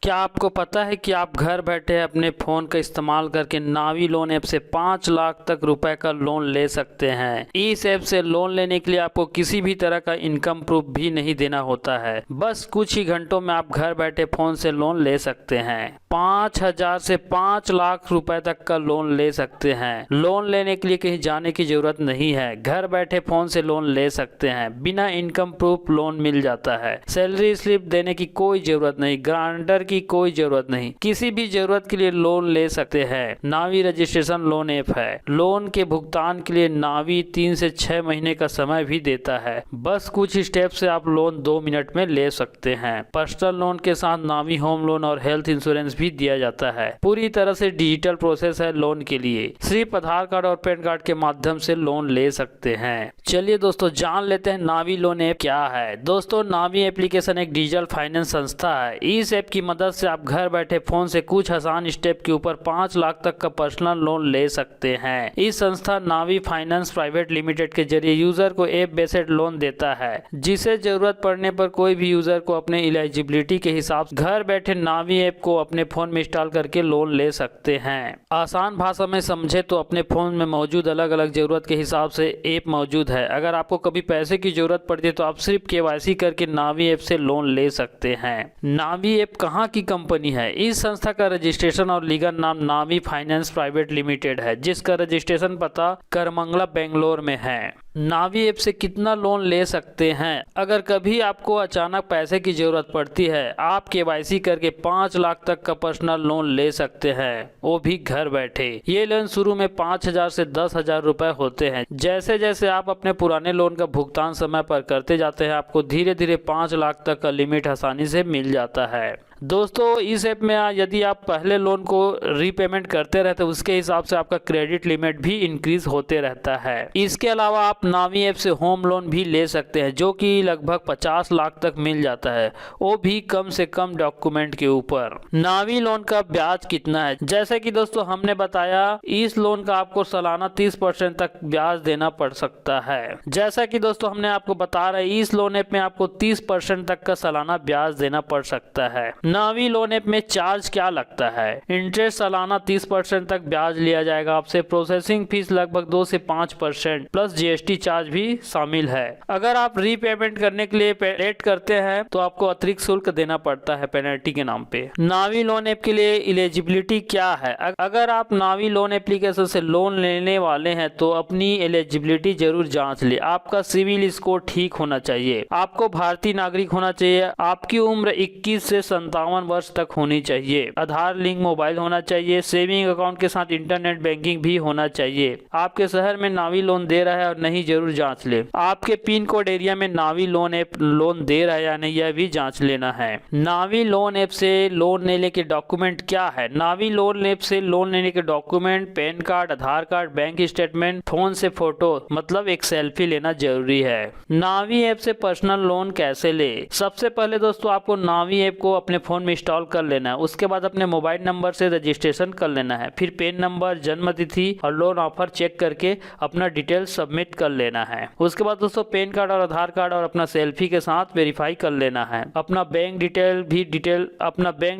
क्या आपको पता है कि आप घर बैठे अपने फ़ोन का इस्तेमाल करके नावी लोन ऐप से 5 लाख तक रुपए का लोन ले सकते हैं। इस ऐप से लोन लेने के लिए आपको किसी भी तरह का इनकम प्रूफ भी नहीं देना होता है। बस कुछ ही घंटों में आप घर बैठे फ़ोन से लोन ले सकते हैं। 5,000 से 5 लाख रुपए तक का लोन ले सकते हैं। लोन लेने के लिए कहीं जाने की जरूरत नहीं है। घर बैठे फ़ोन से लोन ले सकते हैं। बिना इनकम प्रूफ लोन मिल जाता है। सैलरी स्लिप देने की कोई जरूरत नहीं, गारंटर की कोई जरूरत नहीं। किसी भी जरूरत के लिए लोन ले सकते हैं। नावी रजिस्ट्रेशन लोन ऐप है। लोन के भुगतान के लिए नावी 3 से 6 महीने का समय भी देता है। बस कुछ स्टेप से आप लोन 2 मिनट में ले सकते हैं। पर्सनल लोन के साथ नावी होम लोन और हेल्थ इंश्योरेंस भी दिया जाता है। पूरी तरह से डिजिटल प्रोसेस है लोन के लिए। सिर्फ आधार कार्ड और पैन कार्ड के माध्यम से लोन ले सकते हैं। चलिए दोस्तों, जान लेते हैं नावी लोन ऐप क्या है। दोस्तों, नावी एप्लीकेशन एक डिजिटल फाइनेंस संस्था है। इस ऐप की मदद से आप घर बैठे फोन से कुछ आसान स्टेप के ऊपर 5 लाख तक का पर्सनल लोन ले सकते हैं। इस संस्था नावी फाइनेंस प्राइवेट लिमिटेड के जरिए यूजर को ऐप बेस्ड लोन देता है, जिसे जरूरत पड़ने पर कोई भी यूजर को अपने एलिजिबिलिटी के हिसाब से घर बैठे नावी ऐप को अपने फोन में इंस्टॉल करके लोन ले सकते हैं। आसान भाषा में समझे तो अपने फोन में मौजूद अलग अलग जरूरत के हिसाब से ऐप मौजूद है। अगर आपको कभी पैसे की जरूरत पड़ती है तो आप सिर्फ केवाईसी करके नावी ऐप से लोन ले सकते हैं। नावी ऐप कहाँ की कंपनी है? इस संस्था का रजिस्ट्रेशन और लीगल नाम नावी फाइनेंस प्राइवेट लिमिटेड है, जिसका रजिस्ट्रेशन पता करमंगला बेंगलोर में है। नावी ऐप से कितना लोन ले सकते हैं? अगर कभी आपको अचानक पैसे की जरूरत पड़ती है, आप केवाईसी करके 5 लाख तक का पर्सनल लोन ले सकते हैं, वो भी घर बैठे। ये लोन शुरू में 5,000 से 10,000 रुपए होते हैं। जैसे जैसे आप अपने पुराने लोन का भुगतान समय पर करते जाते हैं, आपको धीरे धीरे 5 लाख तक का लिमिट आसानी से मिल जाता है। दोस्तों, इस ऐप में यदि आप पहले लोन को रीपेमेंट करते रहते हैं, उसके हिसाब से आपका क्रेडिट लिमिट भी इंक्रीज होते रहता है। इसके अलावा आप नावी ऐप से होम लोन भी ले सकते हैं, जो कि लगभग 50 लाख तक मिल जाता है, वो भी कम से कम डॉक्यूमेंट के ऊपर। नावी लोन का ब्याज कितना है? जैसे कि दोस्तों हमने बताया, इस लोन का आपको सालाना 30% तक ब्याज देना पड़ सकता है। जैसा कि दोस्तों हमने आपको बता रहे, इस लोन ऐप में आपको 30% तक का सालाना ब्याज देना पड़ सकता है। नावी लोन ऐप में चार्ज क्या लगता है? इंटरेस्ट सालाना 30% तक ब्याज लिया जाएगा आपसे। प्रोसेसिंग फीस लगभग 2 से 5% प्लस जीएसटी चार्ज भी शामिल है। अगर आप रीपेमेंट करने के लिए लेट करते हैं तो आपको अतिरिक्त शुल्क देना पड़ता है पेनल्टी के नाम पे। नावी लोन ऐप के लिए एलिजिबिलिटी क्या है? अगर आप नावी लोन एप्लीकेशन से लोन लेने वाले हैं तो अपनी एलिजिबिलिटी जरूर जांच ले। आपका सिविल स्कोर ठीक होना चाहिए। आपको भारतीय नागरिक होना चाहिए। आपकी उम्र 21 से 57 वर्ष तक होनी चाहिए। आधार लिंक मोबाइल होना चाहिए। सेविंग अकाउंट के साथ इंटरनेट बैंकिंग भी होना चाहिए। आपके शहर में नावी लोन दे रहा है और नहीं, जरूर जांच ले। आपके पिन कोड एरिया में नावी लोन ऐप लोन दे रहा है या नहीं, यह भी जांच लेना है। नावी लोन ऐप से लोन लेने के डॉक्यूमेंट क्या है? नावी लोन ऐप से लोन लेने के डॉक्यूमेंट पैन कार्ड, आधार कार्ड, बैंक स्टेटमेंट, फोन से फोटो मतलब एक सेल्फी लेना जरूरी है। नावी ऐप से पर्सनल लोन कैसे ले? सबसे पहले दोस्तों आपको नावी ऐप को अपने फोन में इंस्टॉल कर लेना है। उसके बाद अपने मोबाइल नंबर से रजिस्ट्रेशन कर लेना है। फिर पैन नंबर, जन्म तिथि और लोन ऑफर चेक करके अपना डिटेल सबमिट कर लेना है। उसके बाद दोस्तों पैन कार्ड और आधार कार्ड और अपना सेल्फी के साथ वेरीफाई कर लेना है। अपना बैंक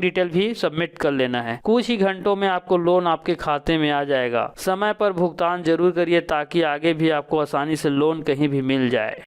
डिटेल भी सबमिट कर लेना है। कुछ ही घंटों में आपको लोन आपके खाते में आ जाएगा। समय पर भुगतान जरूर करिए ताकि आगे भी आपको आसानी से लोन कहीं भी मिल जाए।